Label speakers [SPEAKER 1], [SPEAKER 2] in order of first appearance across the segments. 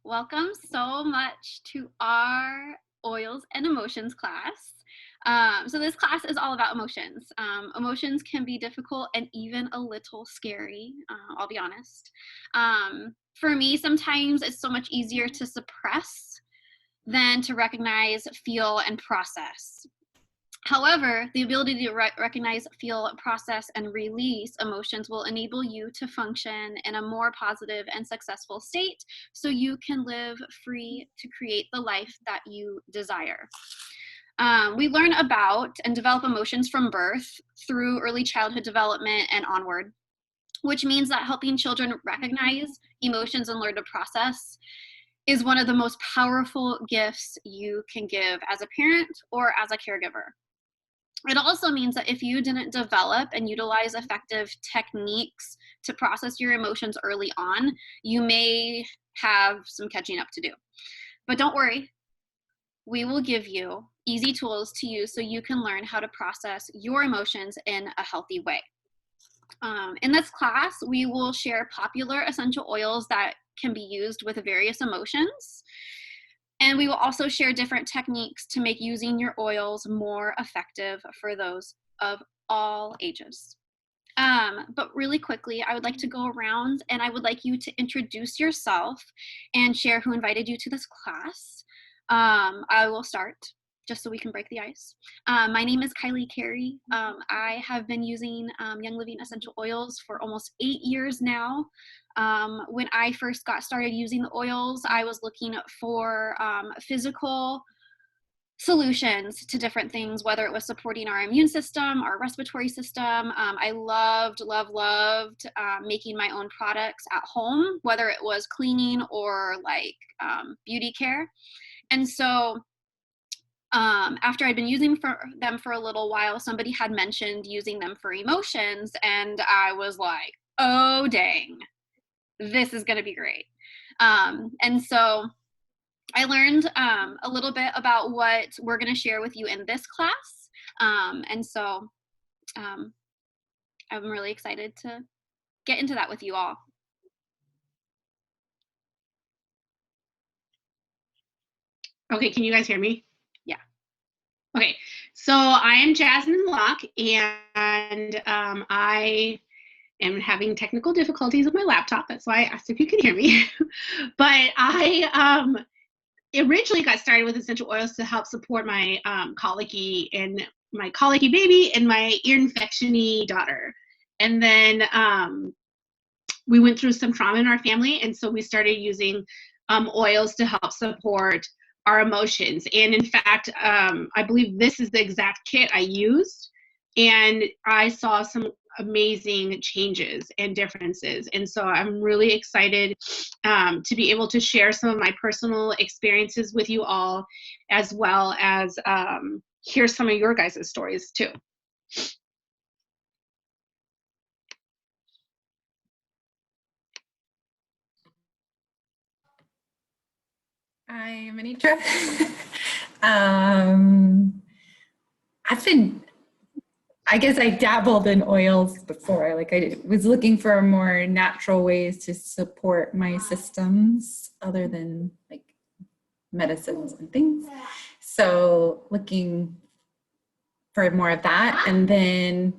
[SPEAKER 1] Welcome so much to our Oils and Emotions class. So this class is all about emotions. Emotions can be difficult and even a little scary, I'll be honest. For me, sometimes it's so much easier to suppress than to recognize, feel, and process. However, the ability to recognize, feel, process, and release emotions will enable you to function in a more positive and successful state so you can live free to create the life that you desire. We learn about and develop emotions from birth through early childhood development and onward, which means that helping children recognize emotions and learn to process is one of the most powerful gifts you can give as a parent or as a caregiver. It also means that if you didn't develop and utilize effective techniques to process your emotions early on, you may have some catching up to do. But don't worry, we will give you easy tools to use so you can learn how to process your emotions in a healthy way. In this class, we will share popular essential oils that can be used with various emotions. And we will also share different techniques to make using your oils more effective for those of all ages. But really quickly, I would like to go around and I would like you to introduce yourself and share who invited you to this class. I will start just so we can break the ice. My name is Carrie. I have been using Young Living essential oils for almost 8 years now. When I first got started using the oils, I was looking for physical solutions to different things, whether it was supporting our immune system, our respiratory system. I loved making my own products at home, whether it was cleaning or like beauty care. And so after I'd been using them for a little while, somebody had mentioned using them for emotions, and I was like, oh dang, this is going to be great. And so I learned a little bit about what we're going to share with you in this class. And so I'm really excited to get into that with you all.
[SPEAKER 2] Okay, can you guys hear me?
[SPEAKER 1] Yeah.
[SPEAKER 2] Okay, so I am Jasmine Lock, and I am having technical difficulties with my laptop. That's why I asked if you could hear me. But I originally got started with essential oils to help support my colicky baby and my ear infection-y daughter. And then we went through some trauma in our family, and so we started using oils to help support our emotions. And in fact, I believe this is the exact kit I used, and I saw some amazing changes and differences. And so I'm really excited to be able to share some of my personal experiences with you all, as well as hear some of your guys' stories too.
[SPEAKER 3] I'm Anitra. I guess I dabbled in oils before. Like I was looking for more natural ways to support my systems other than like medicines and things. So looking for more of that. And then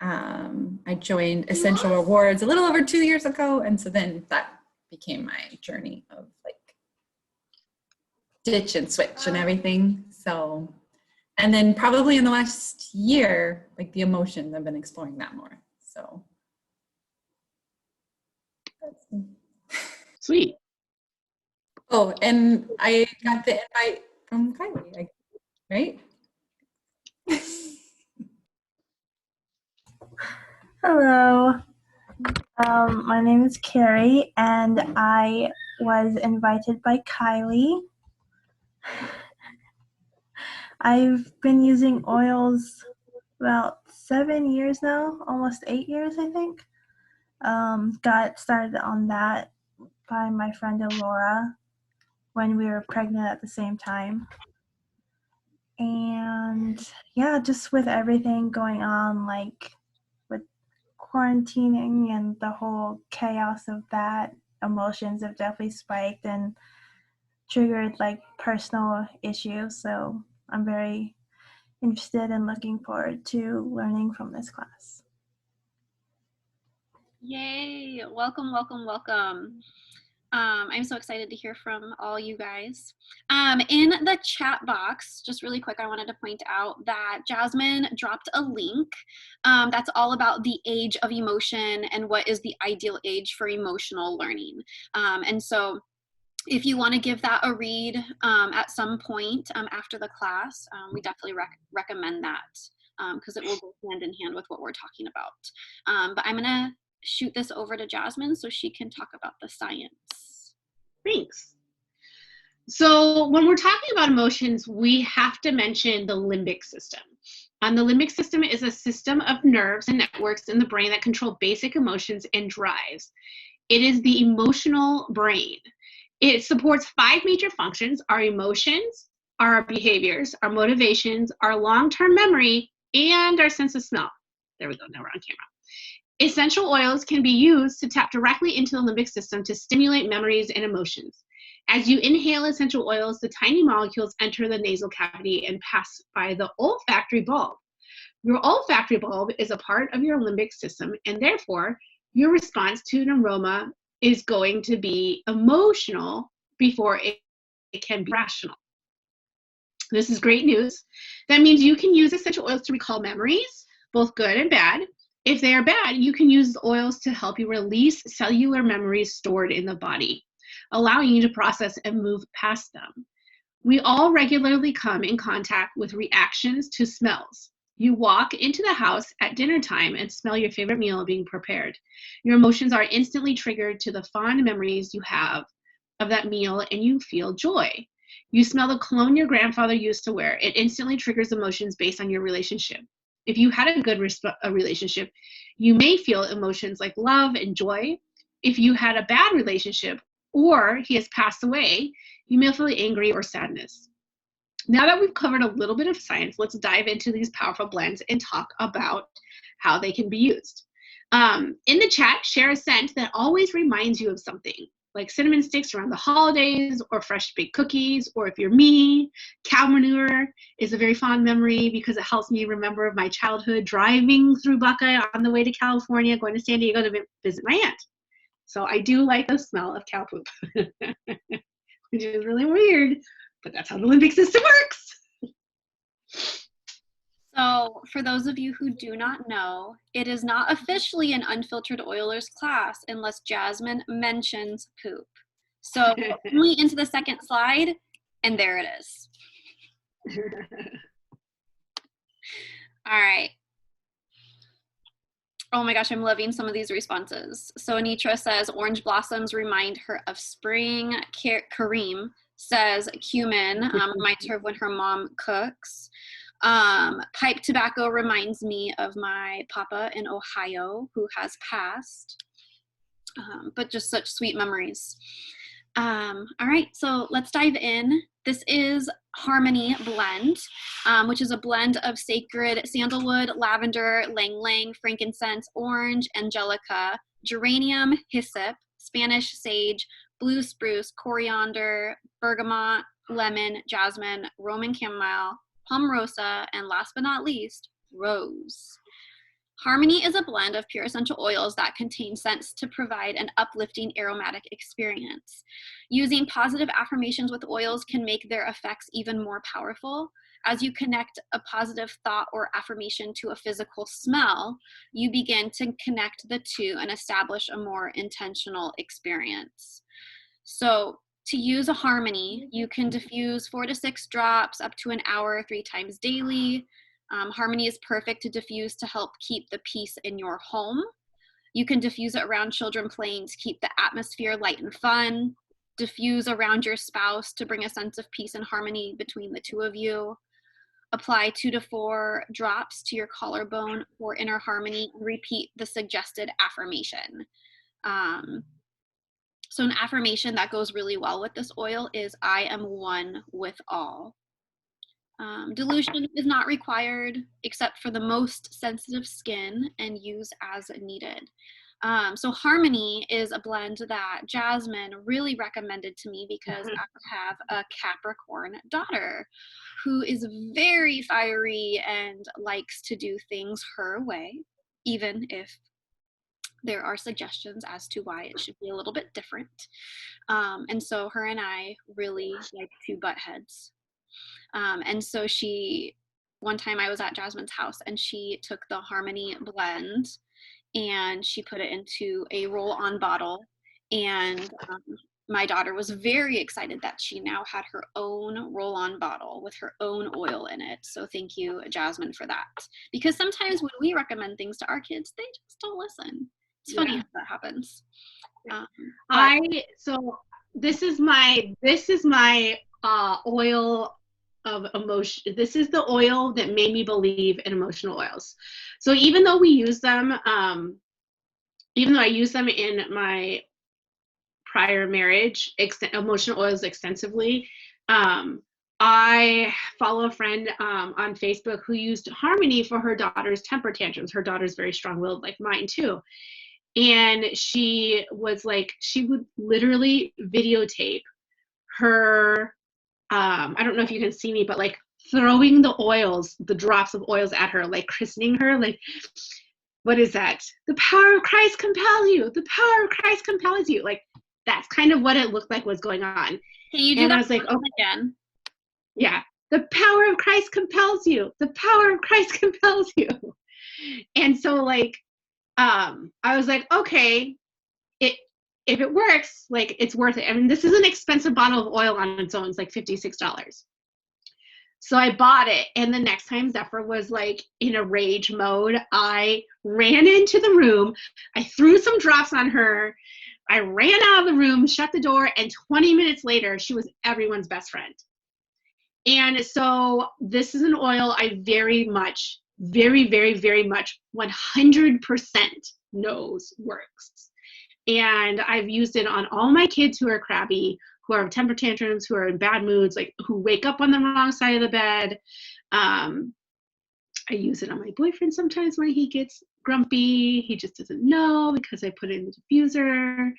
[SPEAKER 3] I joined Essential Rewards a little over 2 years ago. And so then that became my journey of like ditch and switch and everything. So, and then probably in the last year, like the emotions, I've been exploring that more. So.
[SPEAKER 2] Sweet.
[SPEAKER 3] Oh, and I got the invite from Kylie, right?
[SPEAKER 4] Hello, my name is Carrie, and I was invited by Kylie. I've been using oils about 7 years now, almost 8 years, I think. Got started on that by my friend Laura when we were pregnant at the same time. And yeah, just with everything going on, like with quarantining and the whole chaos of that, emotions have definitely spiked and triggered like personal issues. So I'm very interested and looking forward to learning from this class.
[SPEAKER 1] Yay! Welcome, welcome, welcome. I'm so excited to hear from all you guys. In the chat box, just really quick, I wanted to point out that Jasmine dropped a link that's all about the age of emotion and what is the ideal age for emotional learning. And so if you want to give that a read at some point after the class, we definitely recommend that because it will go hand in hand with what we're talking about. But I'm going to shoot this over to Jasmine so she can talk about the science.
[SPEAKER 2] Thanks. So when we're talking about emotions, we have to mention the limbic system. The limbic system is a system of nerves and networks in the brain that control basic emotions and drives. It is the emotional brain. It supports 5 major functions: our emotions, our behaviors, our motivations, our long-term memory, and our sense of smell. There we go, now we're on camera. Essential oils can be used to tap directly into the limbic system to stimulate memories and emotions. As you inhale essential oils, the tiny molecules enter the nasal cavity and pass by the olfactory bulb. Your olfactory bulb is a part of your limbic system, and therefore your response to an aroma is going to be emotional before it can be rational. This is great news. That means you can use essential oils to recall memories, both good and bad. If they are bad, you can use the oils to help you release cellular memories stored in the body, allowing you to process and move past them. We all regularly come in contact with reactions to smells. You walk into the house at dinner time and smell your favorite meal being prepared. Your emotions are instantly triggered to the fond memories you have of that meal, and you feel joy. You smell the cologne your grandfather used to wear. It instantly triggers emotions based on your relationship. If you had a good relationship, you may feel emotions like love and joy. If you had a bad relationship or he has passed away, you may feel angry or sadness. Now that we've covered a little bit of science, let's dive into these powerful blends and talk about how they can be used. In the chat, share a scent that always reminds you of something, like cinnamon sticks around the holidays, or fresh baked cookies, or if you're me, cow manure is a very fond memory because it helps me remember my childhood driving through Buckeye on the way to California, going to San Diego to visit my aunt. So I do like the smell of cow poop, which is really weird, but that's how the limbic system works.
[SPEAKER 1] So for those of you who do not know, it is not officially an unfiltered oilers class unless Jasmine mentions poop. So only into the second slide, and there it is. All right. Oh my gosh, I'm loving some of these responses. So Anitra says orange blossoms remind her of spring. Kareem says cumin reminds her of when her mom cooks. Pipe tobacco reminds me of my papa in Ohio who has passed, but just such sweet memories. All right, so let's dive in. This is Harmony Blend, which is a blend of sacred sandalwood, lavender, ylang-ylang, frankincense, orange, angelica, geranium, hyssop, Spanish sage, blue spruce, coriander, bergamot, lemon, jasmine, Roman chamomile, pomarosa, and last but not least, rose. Harmony is a blend of pure essential oils that contain scents to provide an uplifting aromatic experience. Using positive affirmations with oils can make their effects even more powerful. As you connect a positive thought or affirmation to a physical smell, you begin to connect the two and establish a more intentional experience. So to use a Harmony, you can diffuse 4 to 6 drops up to an hour 3 times daily. Harmony is perfect to diffuse to help keep the peace in your home. You can diffuse it around children playing to keep the atmosphere light and fun. Diffuse around your spouse to bring a sense of peace and harmony between the two of you. Apply 2 to 4 drops to your collarbone for inner harmony and repeat the suggested affirmation. So an affirmation that goes really well with this oil is, I am one with all. Dilution is not required except for the most sensitive skin and use as needed. So Harmony is a blend that Jasmine really recommended to me because I have a Capricorn daughter who is very fiery and likes to do things her way, even if there are suggestions as to why it should be a little bit different. And so her and I really like to butt heads. And so one time I was at Jasmine's house and she took the Harmony blend and she put it into a roll-on bottle. And my daughter was very excited that she now had her own roll-on bottle with her own oil in it. So thank you, Jasmine, for that. Because sometimes when we recommend things to our kids, they just don't listen. It's funny how that happens.
[SPEAKER 2] So this is my oil of emotion. This is the oil that made me believe in emotional oils. So even though we use them, even though I use them in my prior marriage, emotional oils extensively, I follow a friend on Facebook who used Harmony for her daughter's temper tantrums. Her daughter's very strong-willed, like mine too. And she was like, she would literally videotape her, I don't know if you can see me, but like throwing the oils, the drops of oils at her, like christening her, like, what is that? The power of Christ compels you. The power of Christ compels you. Like, that's kind of what it looked like was going on.
[SPEAKER 1] Can you do
[SPEAKER 2] and
[SPEAKER 1] that
[SPEAKER 2] I was like, oh,
[SPEAKER 1] again?
[SPEAKER 2] Yeah. The power of Christ compels you. The power of Christ compels you. And so like, I was like, okay, if it works, like it's worth it. I mean, this is an expensive bottle of oil on its own. It's like $56. So I bought it. And the next time Zephyr was like in a rage mode, I ran into the room. I threw some drops on her. I ran out of the room, shut the door, and 20 minutes later, she was everyone's best friend. And so this is an oil I very much, very, very, very much 100% knows works. And I've used it on all my kids who are crabby, who are temper tantrums, who are in bad moods, like who wake up on the wrong side of the bed. I use it on my boyfriend sometimes when he gets grumpy. He just doesn't know because I put it in the diffuser.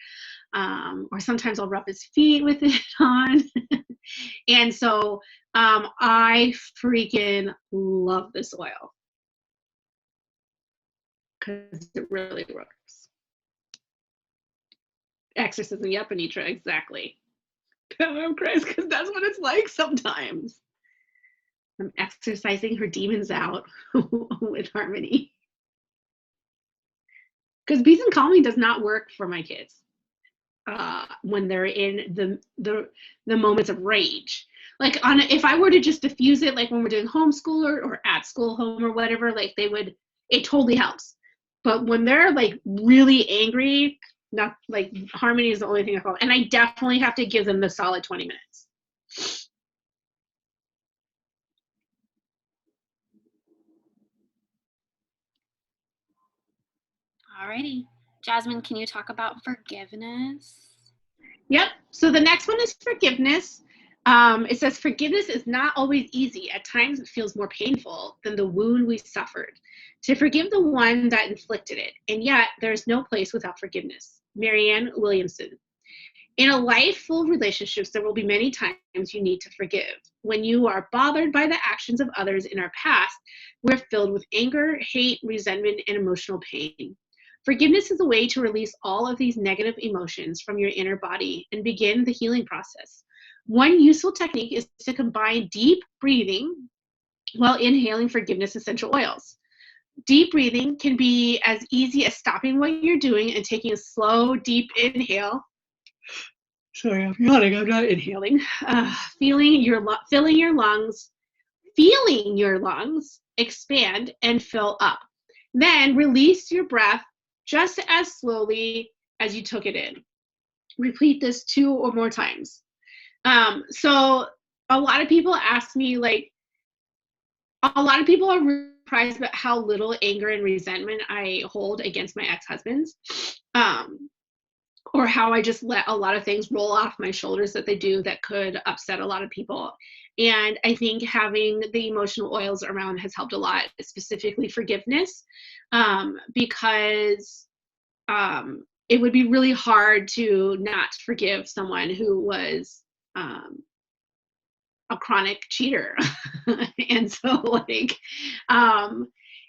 [SPEAKER 2] Or sometimes I'll rub his feet with it on. And so I freaking love this oil because it really works. Exorcism, yep, Anitra, exactly. Power of Christ, because that's what it's like sometimes. I'm exorcising her demons out with Harmony. Because Bees and Calming does not work for my kids when they're in the moments of rage. Like if I were to just diffuse it, like when we're doing homeschool or at school home or whatever, like it totally helps. But when they're like really angry, not like Harmony is the only thing I follow. And I definitely have to give them the solid 20 minutes.
[SPEAKER 1] Alrighty. Jasmine, can you talk about forgiveness?
[SPEAKER 2] Yep. So the next one is forgiveness. It says forgiveness is not always easy. At times it feels more painful than the wound we suffered. To forgive the one that inflicted it. And yet there's no place without forgiveness. Marianne Williamson. In a life full of relationships, there will be many times you need to forgive. When you are bothered by the actions of others in our past, we're filled with anger, hate, resentment, and emotional pain. Forgiveness is a way to release all of these negative emotions from your inner body and begin the healing process. One useful technique is to combine deep breathing while inhaling forgiveness essential oils. Deep breathing can be as easy as stopping what you're doing and taking a slow, deep inhale. Sorry, I'm yawning, I'm not inhaling. Feeling your lungs expand and fill up. Then release your breath just as slowly as you took it in. Repeat this 2 or more times. So a lot of people ask me, like, a lot of people are really surprised about how little anger and resentment I hold against my ex-husbands, or how I just let a lot of things roll off my shoulders that they do that could upset a lot of people. And I think having the emotional oils around has helped a lot, specifically forgiveness, because it would be really hard to not forgive someone who was a chronic cheater. And so like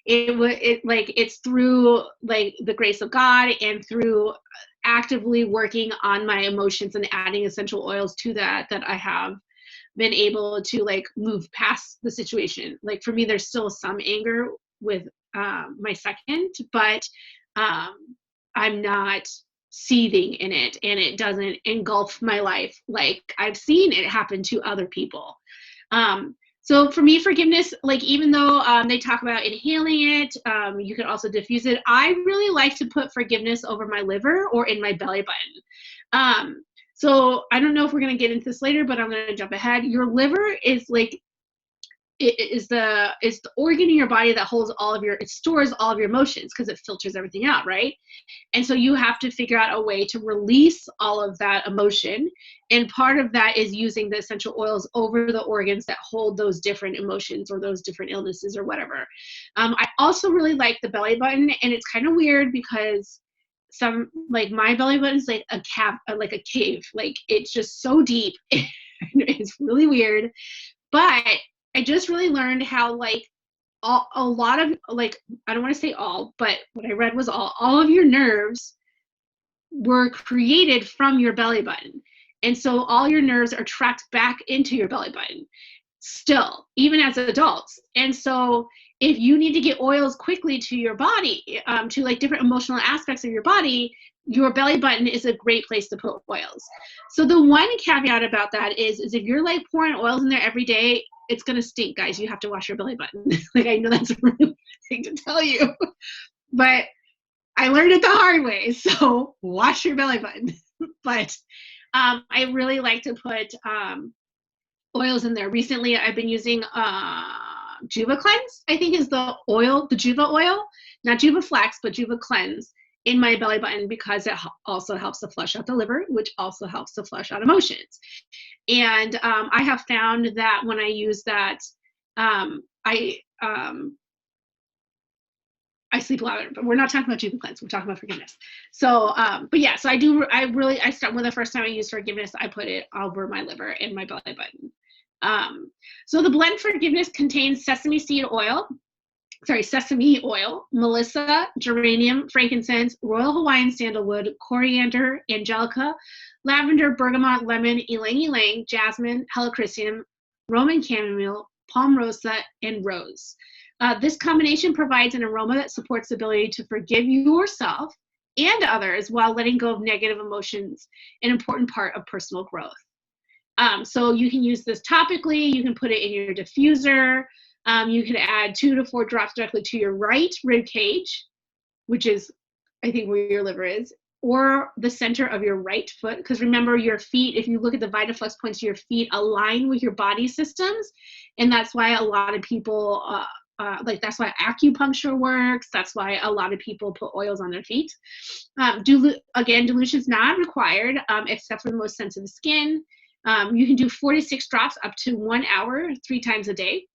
[SPEAKER 2] it's through like the grace of God and through actively working on my emotions and adding essential oils to that I have been able to like move past the situation. Like for me, there's still some anger with my second, but I'm not seething in it, and it doesn't engulf my life like I've seen it happen to other people. So for me, forgiveness, like even though they talk about inhaling it, you can also diffuse it. I really like to put forgiveness over my liver or in my belly button. So I don't know if we're going to get into this later, but I'm going to jump ahead. Your liver is like, it's the organ in your body that holds it stores all of your emotions because it filters everything out, right? And so you have to figure out a way to release all of that emotion. And part of that is using the essential oils over the organs that hold those different emotions or those different illnesses or whatever. I also really like the belly button, and it's kind of weird because like my belly button is like a cave, like it's just so deep. It's really weird, but I just really learned how like a lot of, like, I don't want to say all, but what I read was all of your nerves were created from your belly button. And so all your nerves are tracked back into your belly button still, even as adults. And so if you need to get oils quickly to your body, to like different emotional aspects of your body, your belly button is a great place to put oils. So the one caveat about that is if you're like pouring oils in there every day, it's going to stink, guys. You have to wash your belly button. Like, I know that's a really weird thing to tell you, but I learned it the hard way. So wash your belly button. But I really like to put oils in there. Recently, I've been using Juva Cleanse, I think is the oil, the Juva oil, not Juva Flax, but Juva Cleanse in my belly button because it also helps to flush out the liver, which also helps to flush out emotions. And I have found that when I use that, I sleep a lot better. But we're not talking about Juva Cleanse. We're talking about forgiveness. So, but yeah, so I start with the first time I used forgiveness, I put it over my liver and my belly button. So the blend forgiveness contains sesame oil, melissa, geranium, frankincense, royal Hawaiian sandalwood, coriander, angelica, lavender, bergamot, lemon, ylang ylang, jasmine, helichrysum, Roman chamomile, palmarosa, and rose. This combination provides an aroma that supports the ability to forgive yourself and others while letting go of negative emotions, an important part of personal growth. So you can use this topically, you can put it in your diffuser, you can add 2 to 4 drops directly to your right rib cage, which is, I think, where your liver is, or the center of your right foot. Because remember, your feet, if you look at the VitaFlex points, your feet align with your body systems. And that's why a lot of people, that's why acupuncture works. That's why a lot of people put oils on their feet. Dilution's not required, except for the most sensitive skin. You can do 4 to 6 drops up to 1 hour, 3 times a day.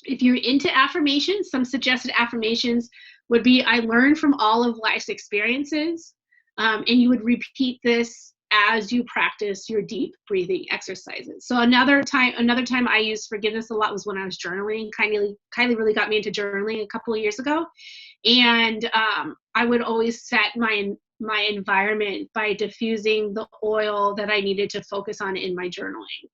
[SPEAKER 2] If you're into affirmations, some suggested affirmations would be, I learned from all of life's experiences. And you would repeat this as you practice your deep breathing exercises. So another time I used forgiveness a lot was when I was journaling. Kylie really got me into journaling a couple of years ago. And I would always set my environment by diffusing the oil that I needed to focus on in my journaling.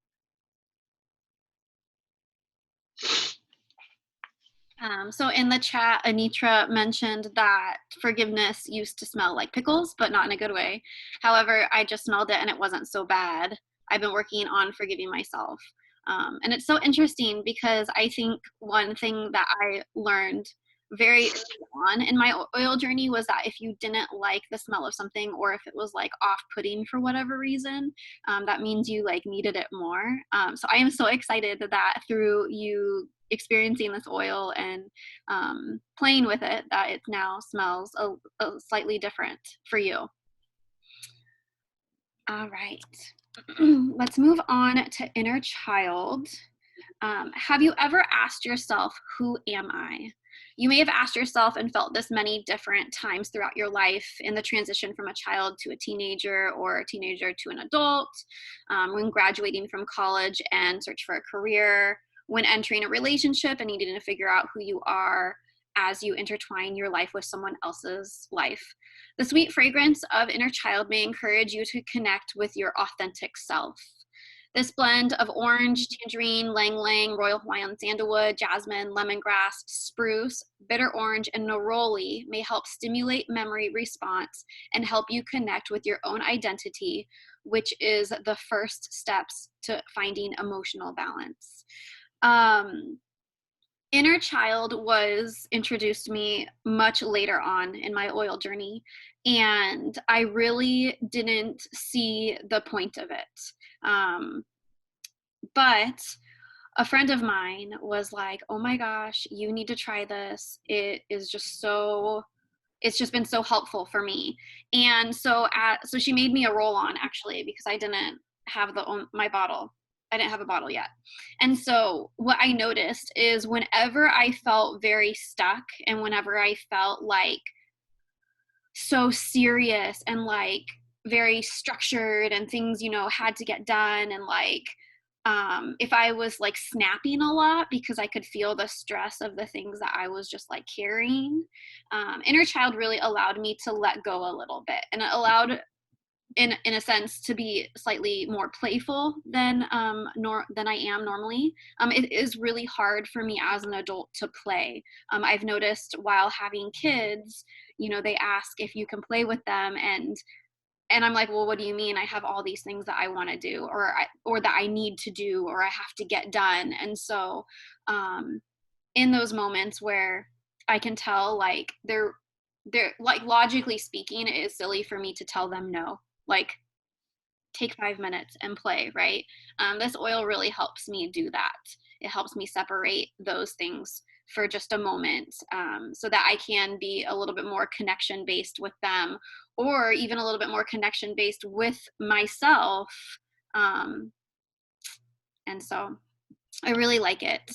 [SPEAKER 1] So in the chat, Anitra mentioned that forgiveness used to smell like pickles, but not in a good way. However, I just smelled it and it wasn't so bad. I've been working on forgiving myself. And it's so interesting because I think one thing that I learned very early on in my oil journey was that if you didn't like the smell of something, or if it was like off-putting for whatever reason, that means you like needed it more. So I am so excited that through you experiencing this oil and playing with it, that it now smells a slightly different for you. All right. Let's move on to inner child. Have you ever asked yourself, who am I? You may have asked yourself and felt this many different times throughout your life in the transition from a child to a teenager or a teenager to an adult, when graduating from college and search for a career, when entering a relationship and needing to figure out who you are as you intertwine your life with someone else's life. The sweet fragrance of inner child may encourage you to connect with your authentic self. This blend of orange, tangerine, lang-lang, royal Hawaiian sandalwood, jasmine, lemongrass, spruce, bitter orange, and neroli may help stimulate memory response and help you connect with your own identity, which is the first steps to finding emotional balance. Inner child was introduced to me much later on in my oil journey, and I really didn't see the point of it. But a friend of mine was like, oh my gosh, you need to try this. It's just been so helpful for me. And so she made me a roll-on, actually, because I didn't have my bottle. I didn't have a bottle yet. And so what I noticed is whenever I felt very stuck and whenever I felt like so serious and like very structured and things, had to get done, and like, if I was like snapping a lot because I could feel the stress of the things that I was just like carrying, inner child really allowed me to let go a little bit, and it allowed, in a sense, to be slightly more playful than I am normally. It is really hard for me as an adult to play. I've noticed while having kids, they ask if you can play with them, and I'm like, well, what do you mean? I have all these things that I want to do, or that I need to do, or I have to get done. And so in those moments where I can tell, like, they're like, logically speaking, it is silly for me to tell them no. Like, take 5 minutes and play, right? This oil really helps me do that. It helps me separate those things for just a moment, so that I can be a little bit more connection-based with them, or even a little bit more connection-based with myself. And so I really like it.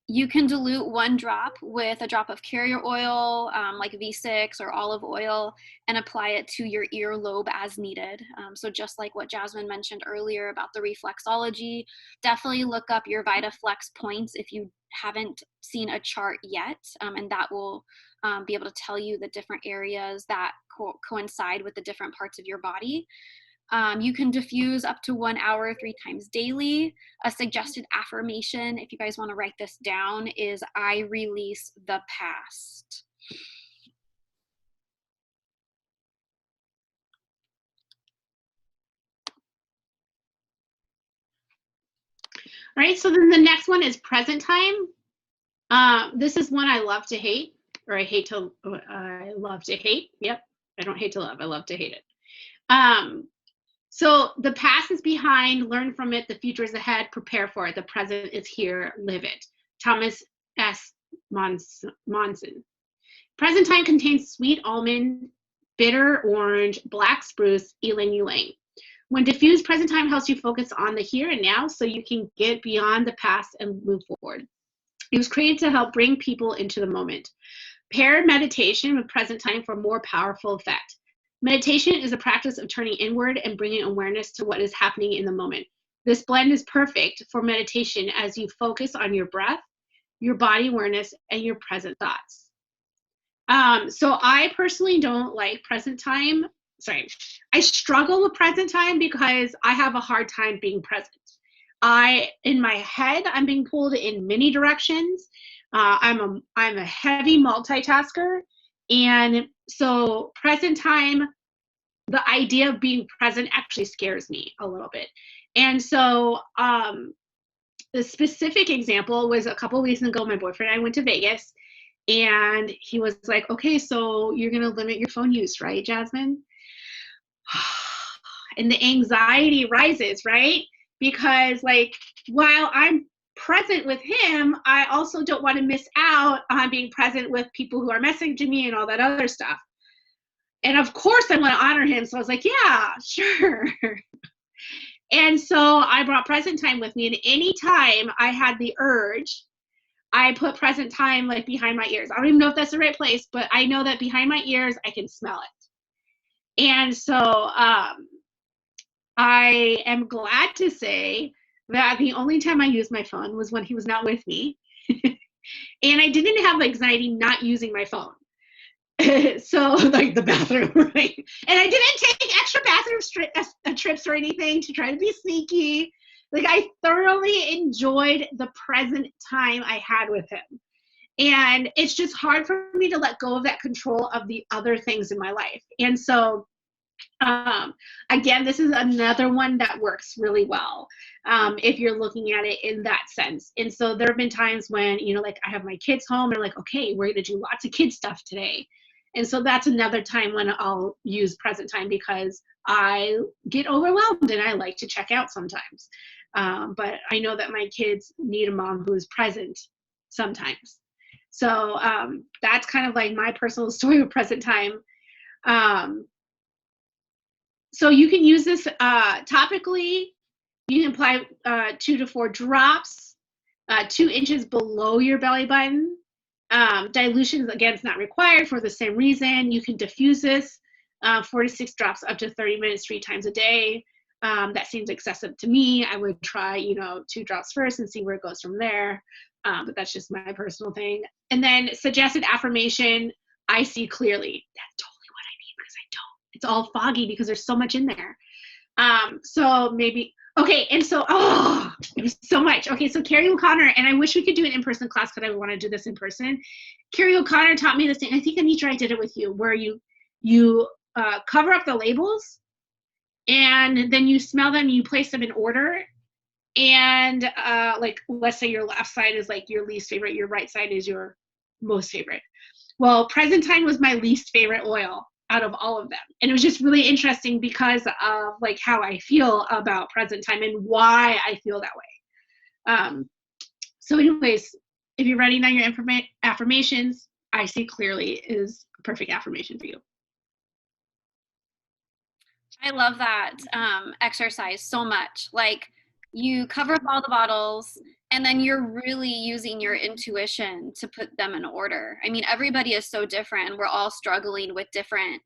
[SPEAKER 1] You can dilute 1 drop with a drop of carrier oil, like V6 or olive oil, and apply it to your earlobe as needed. So just like what Jasmine mentioned earlier about the reflexology, definitely look up your VitaFlex points if you haven't seen a chart yet, and that will be able to tell you the different areas that coincide with the different parts of your body. You can diffuse up to 1 hour 3 times daily. A suggested affirmation, if you guys want to write this down, is I release the past.
[SPEAKER 2] All right, so then the next one is present time. This is one I love to hate, or I love to hate. Yep, I don't hate to love, I love to hate it. So the past is behind, learn from it, the future is ahead, prepare for it, the present is here, live it. Thomas S. Monson. Present time contains sweet almond, bitter orange, black spruce, ylang ylang. When diffused, present time helps you focus on the here and now so you can get beyond the past and move forward. It was created to help bring people into the moment. Pair meditation with present time for more powerful effect. Meditation is a practice of turning inward and bringing awareness to what is happening in the moment. This blend is perfect for meditation as you focus on your breath, your body awareness, and your present thoughts. So I personally don't like present time. I struggle with present time because I have a hard time being present. In my head, I'm being pulled in many directions. I'm a heavy multitasker. And so present time, the idea of being present actually scares me a little bit. And so the specific example was a couple of weeks ago, my boyfriend and I went to Vegas, and he was like, okay, so you're going to limit your phone use, right, Jasmine? And the anxiety rises, right? Because like, while I'm present with him, I also don't want to miss out on being present with people who are messaging me and all that other stuff. And of course I want to honor him. So I was like, yeah, sure. And so I brought present time with me, and any time I had the urge, I put present time like behind my ears. I don't even know if that's the right place, but I know that behind my ears, I can smell it. And so I am glad to say that the only time I used my phone was when he was not with me. And I didn't have anxiety not using my phone. So like the bathroom, right? And I didn't take extra bathroom trips or anything to try to be sneaky. Like I thoroughly enjoyed the present time I had with him. And it's just hard for me to let go of that control of the other things in my life. And so again, this is another one that works really well if you're looking at it in that sense. And so there have been times when, you know, like I have my kids home and I'm like, okay, we're going to do lots of kid stuff today. And so that's another time when I'll use present time because I get overwhelmed and I like to check out sometimes. But I know that my kids need a mom who is present sometimes. So that's kind of like my personal story of present time. So you can use this topically. You can apply 2 to 4 drops, 2 inches below your belly button. Dilution, again, is not required for the same reason. You can diffuse this 4 to 6 drops up to 30 minutes 3 times a day. That seems excessive to me. I would try, 2 drops first and see where it goes from there. But that's just my personal thing. And then suggested affirmation, I see clearly. That's totally what I need because I don't. It's all foggy because there's so much in there. So maybe, okay, and so, there's so much. Okay, so Carrie O'Connor, and I wish we could do an in-person class because I want to do this in person. Carrie O'Connor taught me this thing. I think Anitra, I did it with you, where you cover up the labels, and then you smell them, you place them in order, and like, let's say your left side is like your least favorite, your right side is your most favorite. Well, present time was my least favorite oil out of all of them. And it was just really interesting because of like how I feel about present time and why I feel that way. So anyways, if you're writing down your affirmations, I see clearly is a perfect affirmation for you.
[SPEAKER 1] I love that exercise so much. Like you cover up all the bottles and then you're really using your intuition to put them in order. I mean, everybody is so different and we're all struggling with different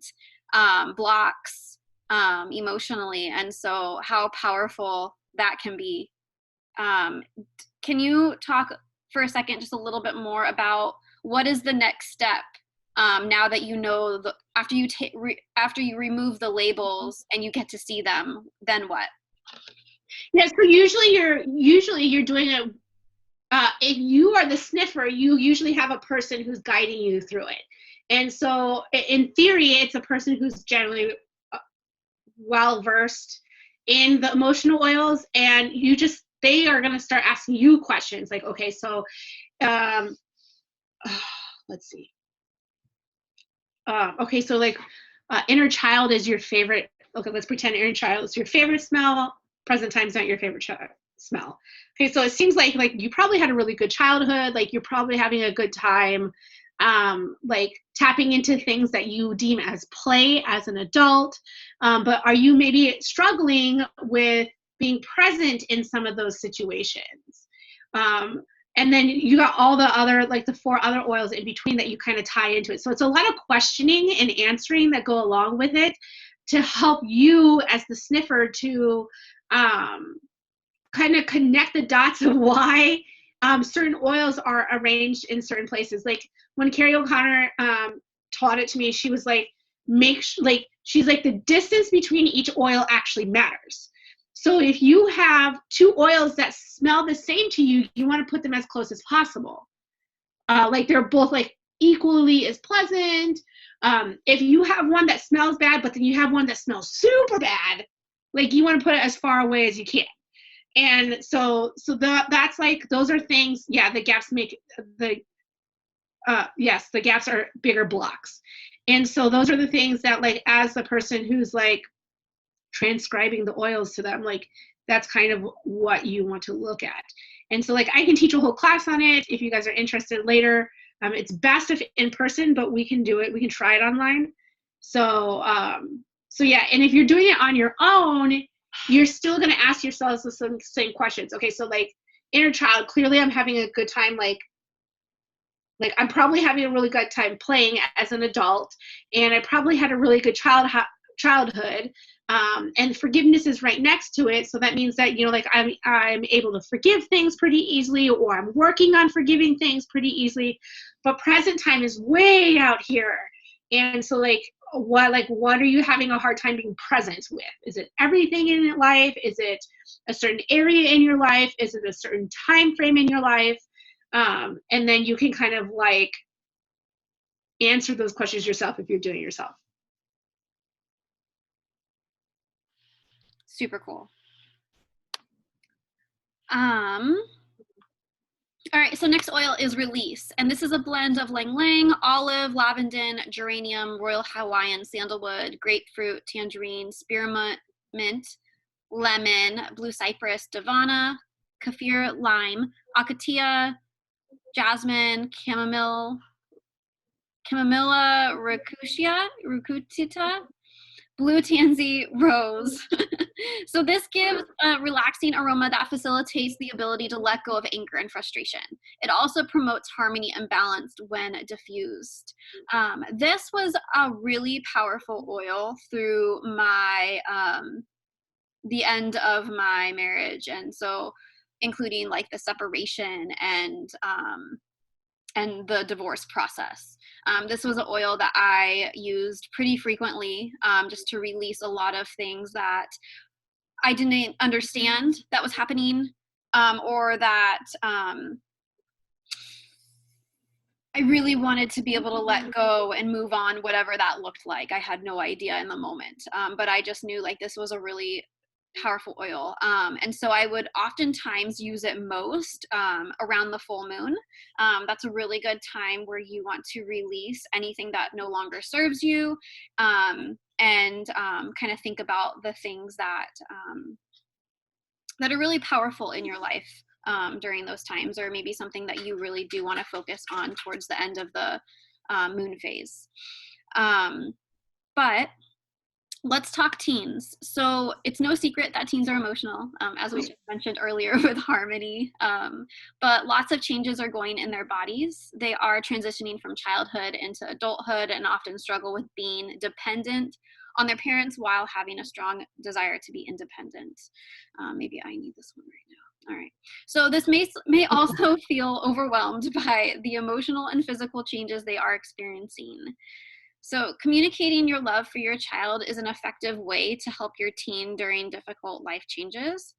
[SPEAKER 1] blocks emotionally. And so how powerful that can be. Can you talk for a second just a little bit more about what is the next step now that you know after you remove the labels and you get to see them, then what?
[SPEAKER 2] Yeah, so usually you're doing it. If you are the sniffer, you usually have a person who's guiding you through it. And so in theory, it's a person who's generally well versed in the emotional oils, and they are going to start asking you questions like, okay, so let's see. Okay, so like inner child is your favorite. Okay, let's pretend inner child is your favorite smell. Present time is not your favorite smell. Okay, so it seems like you probably had a really good childhood. Like you're probably having a good time, like tapping into things that you deem as play as an adult. But are you maybe struggling with being present in some of those situations? And then you got all the other, like the 4 other oils in between that you kind of tie into it. So it's a lot of questioning and answering that go along with it to help you as the sniffer to kind of connect the dots of why certain oils are arranged in certain places. Like when Carrie O'Connor taught it to me, she was like, she's like, the distance between each oil actually matters. So if you have 2 oils that smell the same to you, you want to put them as close as possible. Like they're both like equally as pleasant. If you have one that smells bad, but then you have one that smells super bad, like you want to put it as far away as you can. And so that's like, those are things, yeah, the gaps make the gaps are bigger blocks. And so those are the things that, like, as the person who's like transcribing the oils to them, like that's kind of what you want to look at. And so like I can teach a whole class on it if you guys are interested later. It's best if in person, but we can do it. We can try it online. So yeah, and if you're doing it on your own, you're still going to ask yourselves the same questions. Okay, so like inner child, clearly I'm having a good time, like I'm probably having a really good time playing as an adult, and I probably had a really good childhood, and forgiveness is right next to it. So that means that, you know, like I'm able to forgive things pretty easily, or I'm working on forgiving things pretty easily. But present time is way out here, and so what are you having a hard time being present with? Is it everything in your life? Is it a certain area in your life? Is it a certain time frame in your life? And then you can kind of like answer those questions yourself if you're doing it yourself.
[SPEAKER 1] Super cool. All right, so next oil is Release, and this is a blend of Lang Lang, olive, lavender, geranium, royal Hawaiian, sandalwood, grapefruit, tangerine, spearmint, mint, lemon, blue cypress, davana, kaffir, lime, akatia, jasmine, chamomilla, rucutita, blue tansy, rose. So this gives a relaxing aroma that facilitates the ability to let go of anger and frustration. It also promotes harmony and balance when diffused. This was a really powerful oil through my the end of my marriage, and so including like the separation and the divorce process. This was an oil that I used pretty frequently, just to release a lot of things that I didn't understand that was happening, or that I really wanted to be able to let go and move on, whatever that looked like. I had no idea in the moment, but I just knew like this was a really powerful oil. And so I would oftentimes use it most around the full moon. That's a really good time where you want to release anything that no longer serves you, and kind of think about the things that that are really powerful in your life during those times, or maybe something that you really do want to focus on towards the end of the moon phase. But let's talk teens. So it's no secret that teens are emotional, as we just mentioned earlier with harmony, but lots of changes are going in their bodies. They are transitioning from childhood into adulthood and often struggle with being dependent on their parents while having a strong desire to be independent. Maybe I need this one right now. All right. So this may also feel overwhelmed by the emotional and physical changes they are experiencing. So communicating your love for your child is an effective way to help your teen during difficult life changes.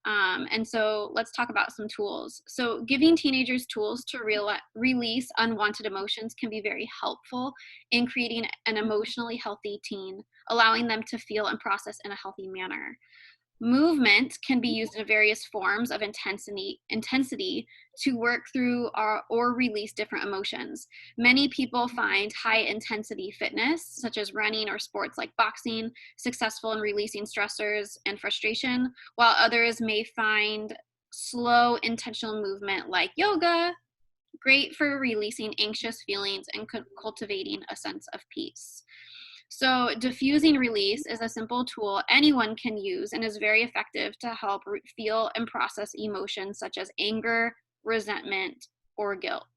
[SPEAKER 1] And so let's talk about some tools. So giving teenagers tools to release unwanted emotions can be very helpful in creating an emotionally healthy teen, allowing them to feel and process in a healthy manner. Movement can be used in various forms of intensity to work through or release different emotions. Many people find high intensity fitness, such as running or sports like boxing, successful in releasing stressors and frustration, while others may find slow, intentional movement like yoga great for releasing anxious feelings and cultivating a sense of peace. So diffusing release is a simple tool anyone can use and is very effective to help feel and process emotions such as anger, resentment, or guilt.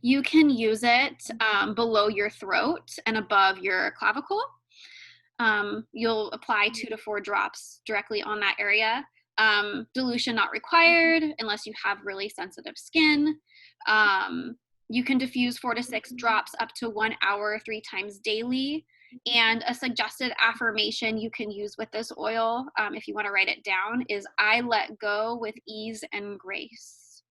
[SPEAKER 1] You can use it below your throat and above your clavicle. You'll apply 2 to 4 drops directly on that area. Dilution not required unless you have really sensitive skin. You can diffuse 4 to 6 drops up to 1 hour 3 times daily. And a suggested affirmation you can use with this oil, if you want to write it down, is I let go with ease and grace.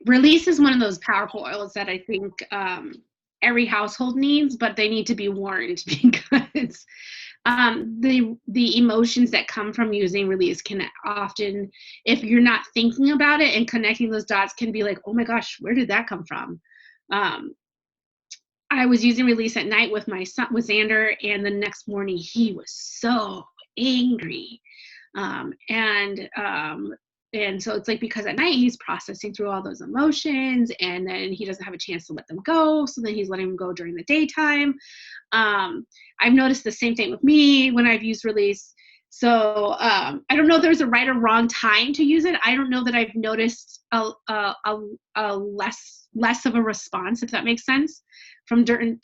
[SPEAKER 2] Release is one of those powerful oils that I think every household needs, but they need to be warned because the emotions that come from using release can often, if you're not thinking about it and connecting those dots, can be like, oh my gosh, where did that come from? I was using release at night with my son, with Xander, and the next morning he was so angry. And so it's like, because at night he's processing through all those emotions, and then he doesn't have a chance to let them go. So then he's letting them go during the daytime. I've noticed the same thing with me when I've used release. So I don't know if there's a right or wrong time to use it. I don't know that I've noticed a less of a response, if that makes sense, from from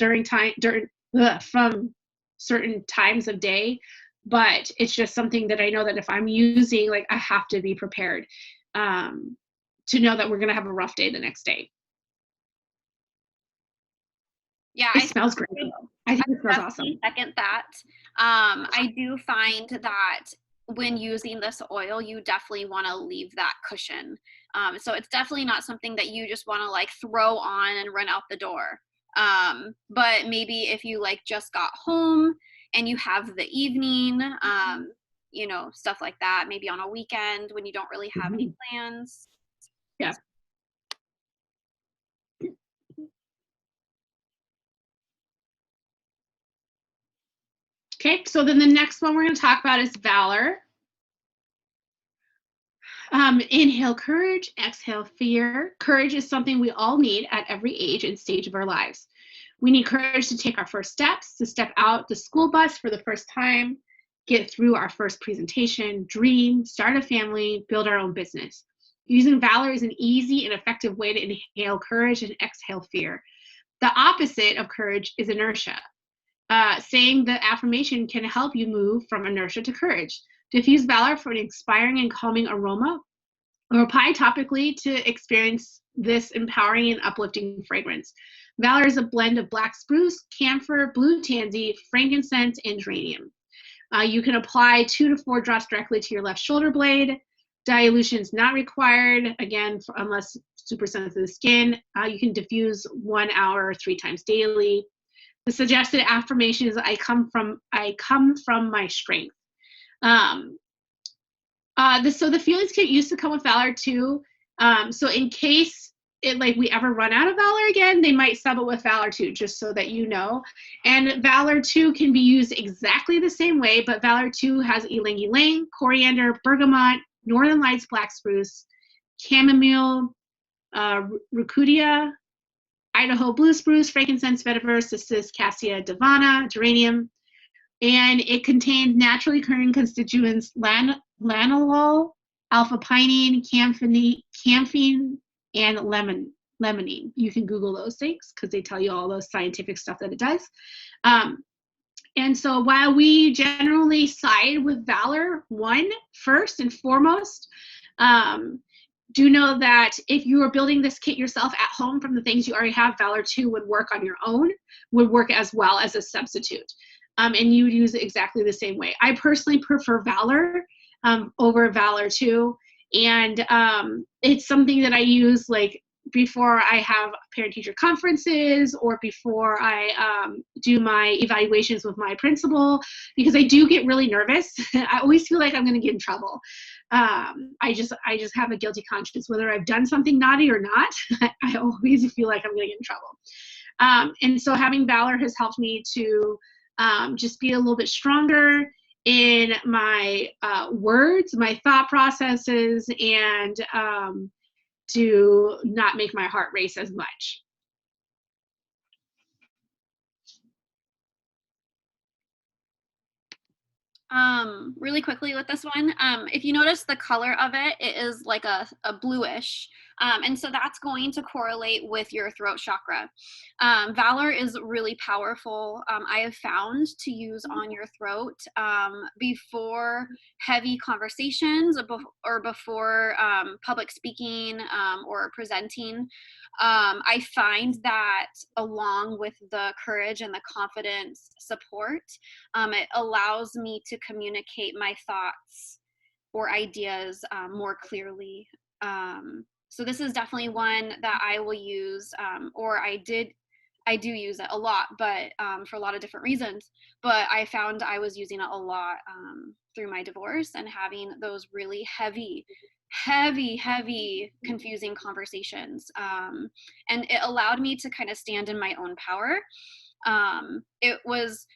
[SPEAKER 2] certain times of day. But it's just something that I know that if I'm using, like, I have to be prepared to know that we're going to have a rough day the next day.
[SPEAKER 1] Yeah,
[SPEAKER 2] it smells great. I think it smells awesome.
[SPEAKER 1] Second that. I do find that when using this oil, you definitely want to leave that cushion. So it's definitely not something that you just want to like throw on and run out the door. But maybe if you like just got home and you have the evening, you know, stuff like that, maybe on a weekend when you don't really have any plans.
[SPEAKER 2] Yeah. Okay, so then the next one we're going to talk about is Valor. Inhale courage, exhale fear. Courage is something we all need at every age and stage of our lives. We need courage to take our first steps, to step out the school bus for the first time, get through our first presentation, dream, start a family, build our own business. Using Valor is an easy and effective way to inhale courage and exhale fear. The opposite of courage is inertia. Saying the affirmation can help you move from inertia to courage. Diffuse Valor for an inspiring and calming aroma, or apply topically to experience this empowering and uplifting fragrance. Valor is a blend of black spruce, camphor, blue tansy, frankincense, and geranium. You can apply 2 to 4 drops directly to your left shoulder blade. Dilution is not required, again, unless super sensitive skin. You can diffuse 1 hour 3 times daily. The suggested affirmation is, I come from my strength. So the feelings used to come with Valor too. So in case we ever run out of Valor again, they might sub it with Valor 2, just so that you know. And Valor 2 can be used exactly the same way, but Valor 2 has ylang ylang, coriander, bergamot, Northern Lights black spruce, chamomile, rucudia, Idaho blue spruce, frankincense, vetiver, cissus, cassia, divana, geranium, and it contains naturally occurring constituents lanolol, alpha-pinene, camphene, and limonene. You can Google those things because they tell you all those scientific stuff that it does. And so while we generally side with Valor 1 first and foremost, do know that if you are building this kit yourself at home from the things you already have, Valor 2 would work on your own, would work as well as a substitute. And you would use it exactly the same way. I personally prefer Valor over Valor 2. And it's something that I use like before I have parent-teacher conferences or before I do my evaluations with my principal, because I do get really nervous. I always feel like I'm going to get in trouble. I just have a guilty conscience, whether I've done something naughty or not. I always feel like I'm going to get in trouble. And so having Valor has helped me to just be a little bit stronger in my words, my thought processes, and to not make my heart race as much.
[SPEAKER 1] Really quickly with this one, if you notice the color of it, it is like a bluish. And so that's going to correlate with your throat chakra. Valor is really powerful. I have found to use on your throat before heavy conversations or before public speaking or presenting. I find that along with the courage and the confidence support, it allows me to communicate my thoughts or ideas more clearly. So this is definitely one that I will use, or I do use it a lot, but for a lot of different reasons. But I found I was using it a lot through my divorce and having those really heavy, confusing conversations. And it allowed me to kind of stand in my own power. It was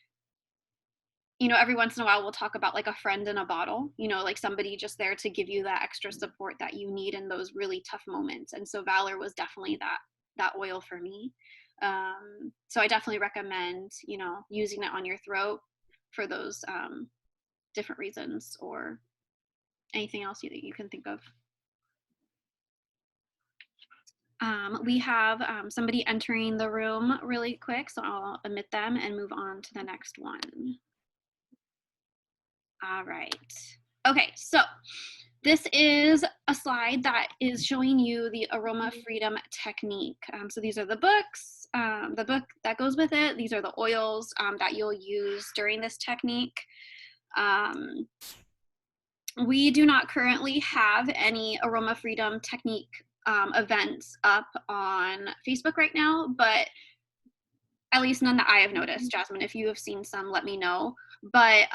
[SPEAKER 1] you know, every once in a while we'll talk about like a friend in a bottle, you know, like somebody just there to give you that extra support that you need in those really tough moments. And so Valor was definitely that oil for me. So I definitely recommend, you know, using it on your throat for those different reasons, or anything else that you can think of. We have somebody entering the room really quick, so I'll admit them and move on to the next one. All right. Okay, so this is a slide that is showing you the aroma freedom technique. So these are the books, the book that goes with it. These are the oils that you'll use during this technique. We do not currently have any aroma freedom technique events up on Facebook right now, but at least none that I have noticed. Jasmine, if you have seen some, let me know. But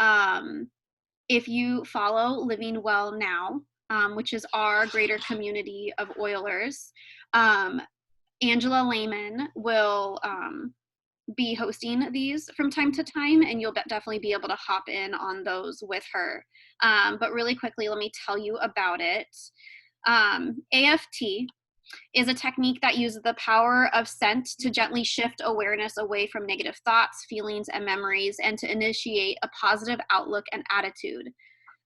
[SPEAKER 1] if you follow Living Well Now, which is our greater community of oilers, Angela Lehman will be hosting these from time to time, and you'll definitely be able to hop in on those with her. But really quickly, let me tell you about it. AFT is a technique that uses the power of scent to gently shift awareness away from negative thoughts, feelings, and memories, and to initiate a positive outlook and attitude.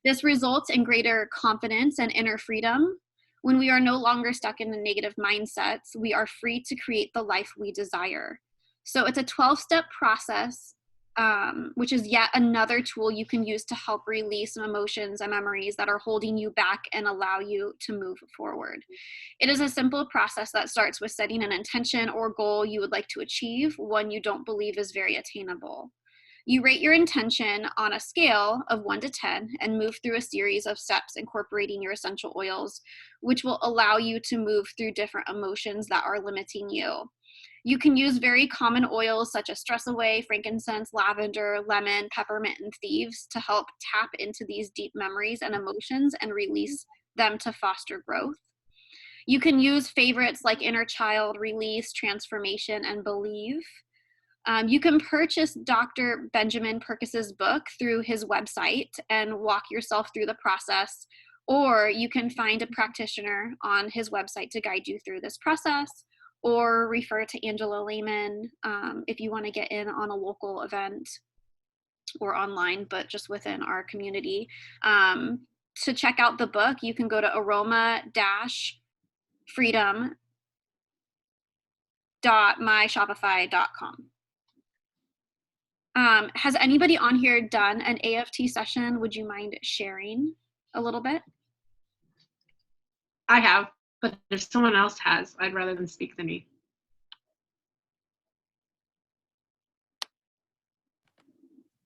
[SPEAKER 1] This results in greater confidence and inner freedom. When we are no longer stuck in the negative mindsets, we are free to create the life we desire. So it's a 12-step process, which is yet another tool you can use to help release some emotions and memories that are holding you back and allow you to move forward. It is a simple process that starts with setting an intention or goal you would like to achieve, one you don't believe is very attainable. You rate your intention on a scale of 1 to 10 and move through a series of steps incorporating your essential oils, which will allow you to move through different emotions that are limiting you. You can use very common oils such as stress away, frankincense, lavender, lemon, peppermint, and thieves to help tap into these deep memories and emotions and release them to foster growth. You can use favorites like Inner Child, Release, Transformation, and Believe. You can purchase Dr. Benjamin Purkis's book through his website and walk yourself through the process, or you can find a practitioner on his website to guide you through this process, or refer to Angela Lehman if you want to get in on a local event or online, but just within our community. To check out the book, you can go to aroma-freedom.myshopify.com. Has anybody on here done an AFT session? Would you mind sharing a little bit?
[SPEAKER 2] I have, but if someone else has, I'd rather them speak than me.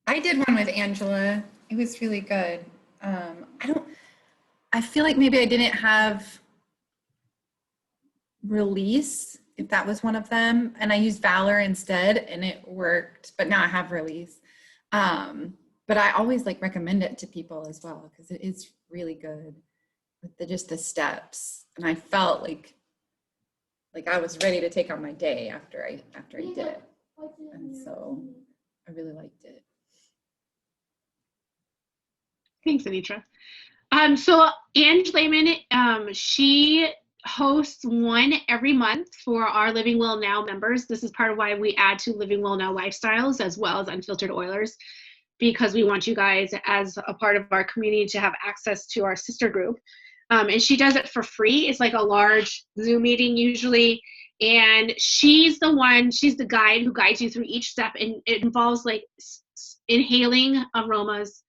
[SPEAKER 3] I did one with Angela. It was really good. I feel like maybe I didn't have Release, if that was one of them, and I used Valor instead and it worked, but now I have Release. But I always like recommend it to people as well because it is really good with just the steps. And I felt like I was ready to take on my day after I did it. And so I really liked it.
[SPEAKER 2] Thanks, Anitra. So Ange Lehman, she hosts one every month for our Living Well Now members. This is part of why we add to Living Well Now lifestyles as well as Unfiltered Oilers, because we want you guys as a part of our community to have access to our sister group. And she does it for free. It's like a large Zoom meeting usually. And she's the guide who guides you through each step. And it involves like inhaling aromas,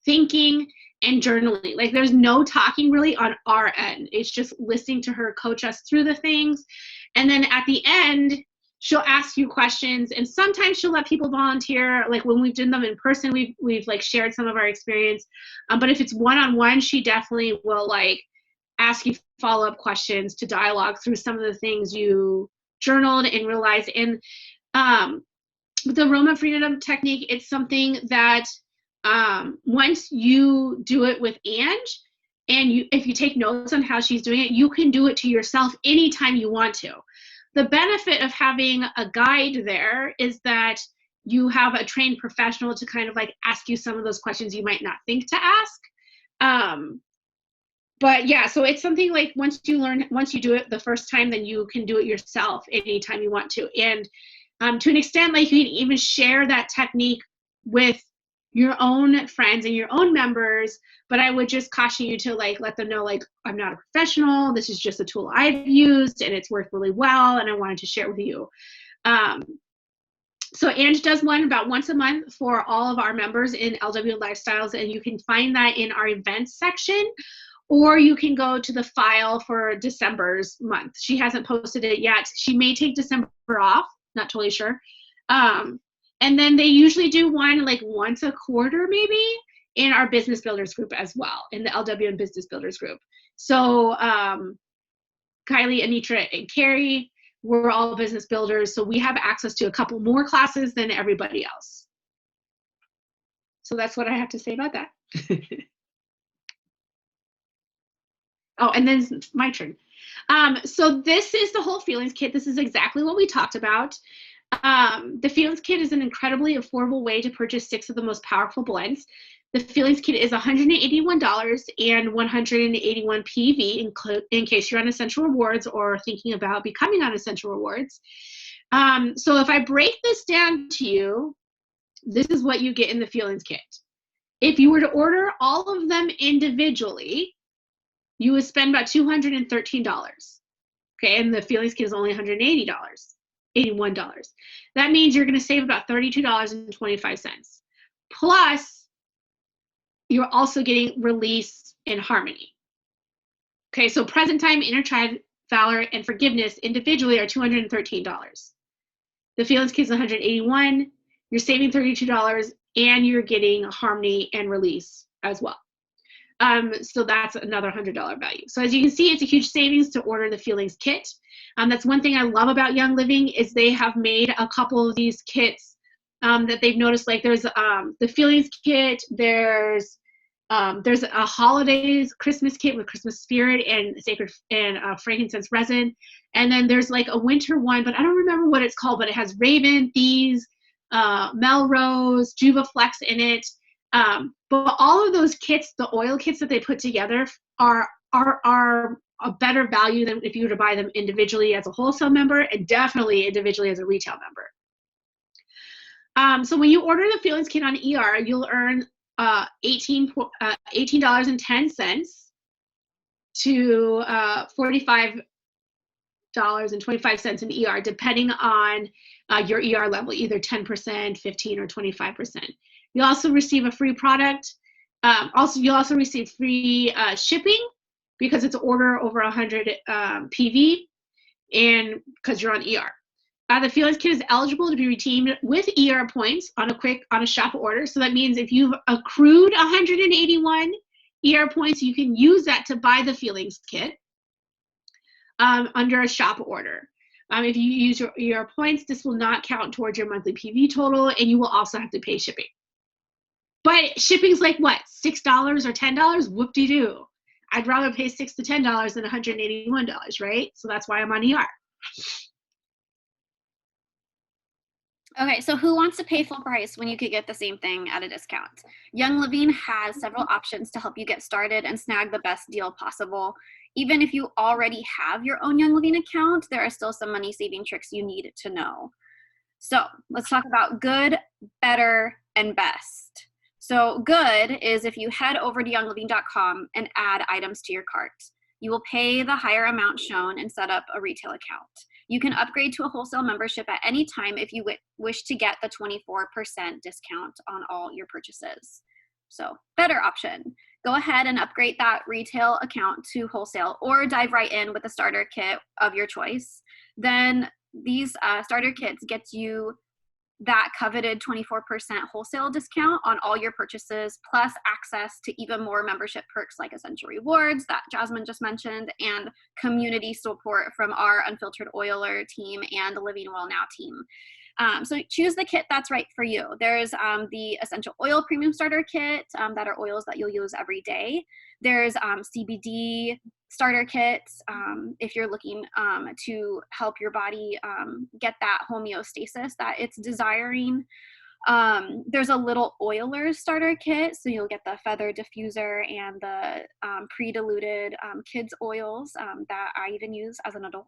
[SPEAKER 2] thinking, and journaling. Like there's no talking really on our end. It's just listening to her coach us through the things. And then at the end, she'll ask you questions, and sometimes she'll let people volunteer. Like when we've done them in person, we've like shared some of our experience. But if it's one-on-one, she definitely will like ask you follow-up questions to dialogue through some of the things you journaled and realized. And with the aroma freedom technique, it's something that once you do it with Ange, and if you take notes on how she's doing it, you can do it to yourself anytime you want to. The benefit of having a guide there is that you have a trained professional to kind of like ask you some of those questions you might not think to ask. But yeah, so it's something like once you do it the first time, then you can do it yourself anytime you want to. And to an extent, like you can even share that technique with your own friends and your own members, but I would just caution you to like let them know, like, I'm not a professional, this is just a tool I've used and it's worked really well and I wanted to share with you. So Ange does one about once a month for all of our members in LW Lifestyles, and you can find that in our events section, or you can go to the file for December's month. She hasn't posted it yet. She may take December off, not totally sure. And then they usually do one like once a quarter maybe in our business builders group as well, in the LW and business builders group. So Kylie, Anitra, and Carrie, we're all business builders, so we have access to a couple more classes than everybody else. So that's what I have to say about that. Oh, and then it's my turn. So this is the whole feelings kit. This is exactly what we talked about. The feelings kit is an incredibly affordable way to purchase 6 of the most powerful blends. The feelings kit is $181 and 181 PV in case you're on Essential Rewards or thinking about becoming on Essential Rewards. So if I break this down to you, this is what you get in the feelings kit. If you were to order all of them individually, you would spend about $213. Okay, and the feelings kit is only $180, $81. That means you're going to save about $32.25. Plus, you're also getting release and harmony. Okay, so present time, inner child, valor, and forgiveness individually are $213. The feelings kit is $181. You're saving $32, and you're getting harmony and release as well. So that's another $100 value. So as you can see, it's a huge savings to order the feelings kit. That's one thing I love about Young Living is they have made a couple of these kits that they've noticed. Like there's the feelings kit. There's a holidays Christmas kit with Christmas spirit and sacred and frankincense resin. And then there's like a winter one, but I don't remember what it's called. But it has Raven, Thieves, Melrose, Juvaflex in it. But all of those kits, the oil kits that they put together are a better value than if you were to buy them individually as a wholesale member and definitely individually as a retail member. So when you order the feelings kit on ER, you'll earn $18.10 to $45.25 in ER, depending on your ER level, either 10%, 15%, or 25%. You'll also receive a free product. You'll also receive free shipping because it's an order over 100 PV, and because you're on ER. The feelings kit is eligible to be redeemed with ER points on a shop order. So that means if you've accrued 181 ER points, you can use that to buy the feelings kit under a shop order. If you use your ER points, this will not count towards your monthly PV total, and you will also have to pay shipping. But shipping's like what, $6 or $10? Whoop-de-doo. I'd rather pay $6 to $10 than $181, right? So that's why I'm on ER.
[SPEAKER 1] Okay, so who wants to pay full price when you could get the same thing at a discount? Young Living has several options to help you get started and snag the best deal possible. Even if you already have your own Young Living account, there are still some money saving tricks you need to know. So let's talk about good, better, and best. So good is if you head over to youngliving.com and add items to your cart. You will pay the higher amount shown and set up a retail account. You can upgrade to a wholesale membership at any time if you wish to get the 24% discount on all your purchases. So better option. Go ahead and upgrade that retail account to wholesale or dive right in with a starter kit of your choice. Then these starter kits get you that coveted 24% wholesale discount on all your purchases, plus access to even more membership perks like Essential Rewards that Jasmine just mentioned, and community support from our Unfiltered Oiler team and the Living Well Now team. So choose the kit that's right for you. There's the Essential Oil Premium Starter Kit that are oils that you'll use every day. There's CBD starter kits if you're looking to help your body get that homeostasis that it's desiring. There's a little oiler starter kit, so you'll get the feather diffuser and the pre-diluted kids oils that I even use as an adult.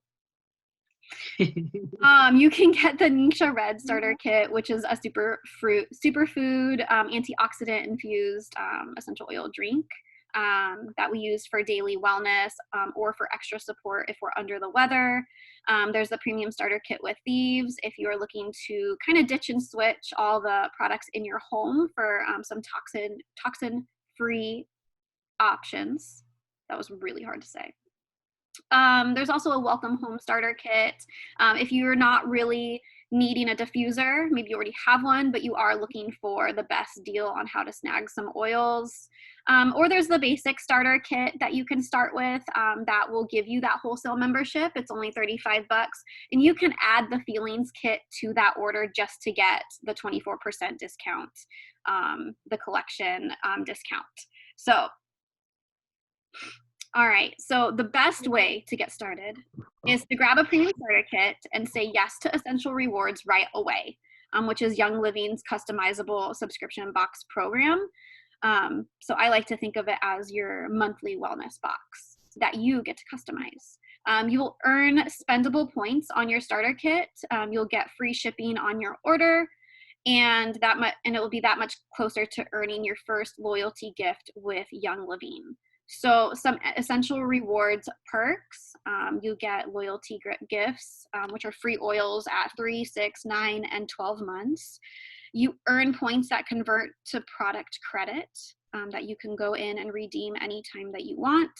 [SPEAKER 1] You can get the Nisha Red starter kit, which is a superfood antioxidant infused essential oil drink that we use for daily wellness or for extra support if we're under the weather. There's the premium starter kit with thieves if you're looking to kind of ditch and switch all the products in your home for some toxin-free options. That was really hard to say. There's also a welcome home starter kit. If you're not really needing a diffuser, maybe you already have one, but you are looking for the best deal on how to snag some oils. Or there's the basic starter kit that you can start with that will give you that wholesale membership. It's only $35, and you can add the feelings kit to that order just to get the 24% discount, the collection discount. So, all right, so the best way to get started is to grab a premium starter kit and say yes to Essential Rewards right away, which is Young Living's customizable subscription box program. So I like to think of it as your monthly wellness box that you get to customize. You will earn spendable points on your starter kit. You'll get free shipping on your order, and it will be that much closer to earning your first loyalty gift with Young Living. So some Essential Rewards perks, you get loyalty gifts, which are free oils at 3, 6, 9, and 12 months. You earn points that convert to product credit that you can go in and redeem anytime that you want.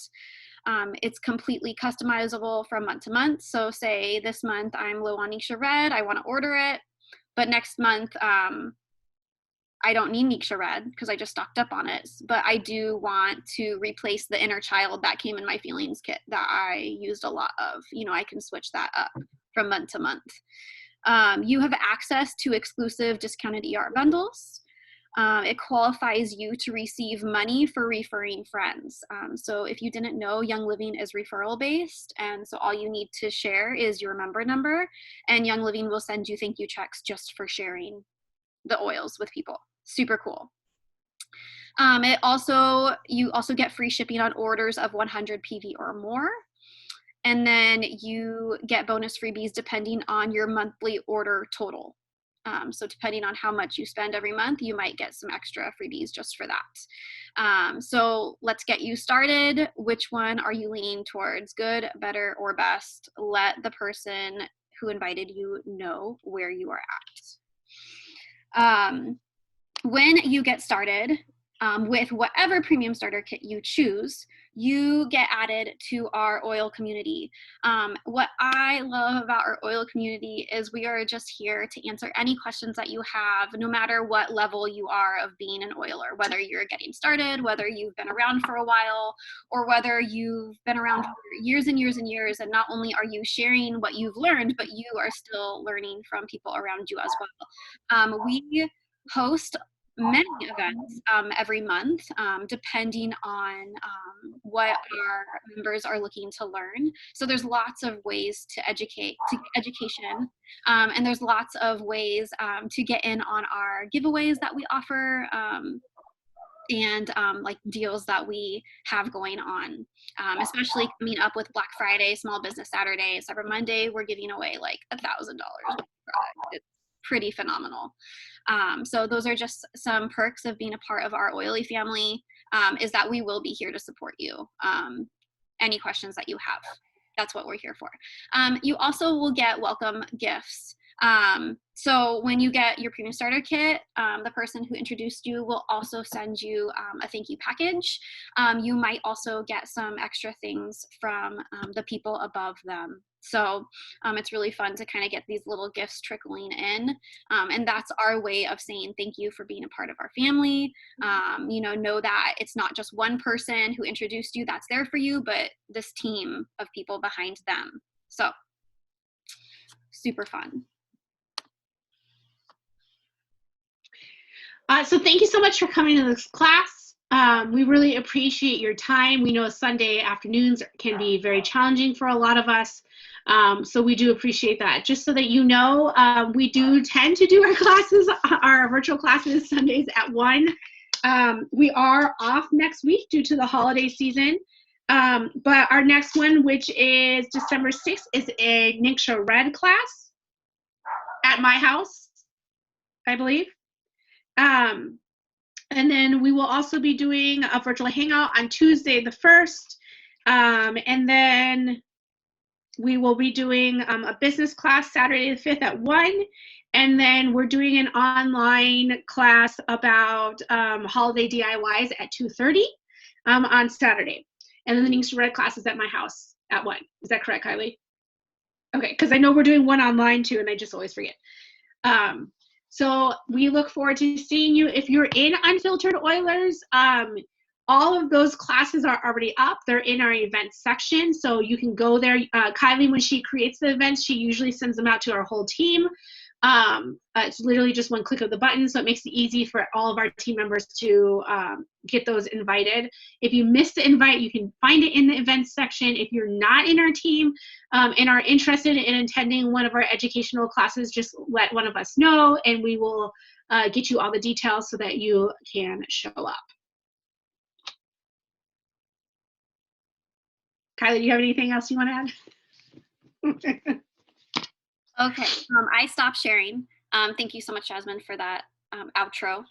[SPEAKER 1] It's completely customizable from month to month. So say this month I'm low on Nisha Red, I want to order it, but next month I don't need Nisha Red because I just stocked up on it, but I do want to replace the inner child that came in my feelings kit that I used a lot of. You know, I can switch that up from month to month. You have access to exclusive discounted ER bundles. It qualifies you to receive money for referring friends. So if you didn't know, Young Living is referral based, and so all you need to share is your member number, and Young Living will send you thank you checks just for sharing the oils with people. Super cool. You also get free shipping on orders of 100 PV or more. And then you get bonus freebies depending on your monthly order total. So depending on how much you spend every month, you might get some extra freebies just for that. So let's get you started. Which one are you leaning towards? Good, better, or best? Let the person who invited you know where you are at. When you get started with whatever premium starter kit you choose, you get added to our oil community. What I love about our oil community is we are just here to answer any questions that you have, no matter what level you are of being an oiler, whether you're getting started, whether you've been around for a while, or whether you've been around for years and years and years, and not only are you sharing what you've learned, but you are still learning from people around you as well. We host many events every month, depending on what our members are looking to learn. So there's lots of ways to education, and there's lots of ways to get in on our giveaways that we offer, and like deals that we have going on, especially coming up with Black Friday, Small Business Saturday, Cyber Monday. We're giving away like $1,000. It's pretty phenomenal. So those are just some perks of being a part of our oily family, is that we will be here to support you. Any questions that you have, that's what we're here for. You also will get welcome gifts. So when you get your premium starter kit, the person who introduced you will also send you a thank you package. You might also get some extra things from the people above them. So it's really fun to kind of get these little gifts trickling in. And that's our way of saying thank you for being a part of our family. Know that it's not just one person who introduced you that's there for you, but this team of people behind them. So super fun.
[SPEAKER 2] So thank you so much for coming to this class. We really appreciate your time. We know Sunday afternoons can be very challenging for a lot of us. So we do appreciate that. Just so that you know, we do tend to do our classes, our virtual classes Sundays at 1. We are off next week due to the holiday season. But our next one, which is December 6th, is a Niksha Red class at my house, I believe. And then we will also be doing a virtual hangout on Tuesday the 1st. And then we will be doing a business class Saturday the 5th at 1. And then we're doing an online class about holiday DIYs at 2:30 on Saturday. And then the Niksha Red class is at my house at 1. Is that correct, Kylie? Okay, because I know we're doing one online too, and I just always forget. So we look forward to seeing you. If you're in Unfiltered Oilers, all of those classes are already up. They're in our events section, so you can go there. Kylie, when she creates the events, she usually sends them out to our whole team. It's literally just one click of the button, so it makes it easy for all of our team members to get those invited. If you missed the invite, you can find it in the events section. If you're not in our team and are interested in attending one of our educational classes, just let one of us know, and we will get you all the details so that you can show up. Kylie, do you have anything else you want to add?
[SPEAKER 1] Okay, I stopped sharing. Thank you so much, Jasmine, for that outro.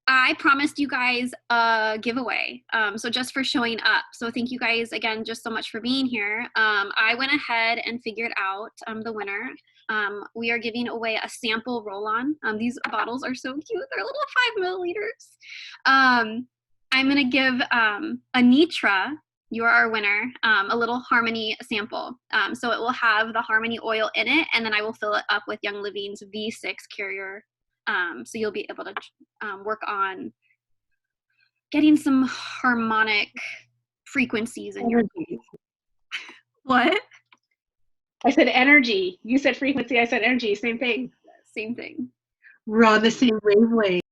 [SPEAKER 1] I promised you guys a giveaway, so just for showing up. So thank you guys again just so much for being here. I went ahead and figured out the winner. We are giving away a sample roll-on. These bottles are so cute. They're little 5 milliliters. I'm going to give Anitra, you are our winner, a little Harmony sample. So it will have the Harmony oil in it, and then I will fill it up with Young Living's V6 carrier. So you'll be able to work on getting some harmonic frequencies in your
[SPEAKER 2] Energy.
[SPEAKER 1] What?
[SPEAKER 2] I said energy. You said frequency. I said energy. Same thing.
[SPEAKER 1] Same thing.
[SPEAKER 2] We're on the same wavelength.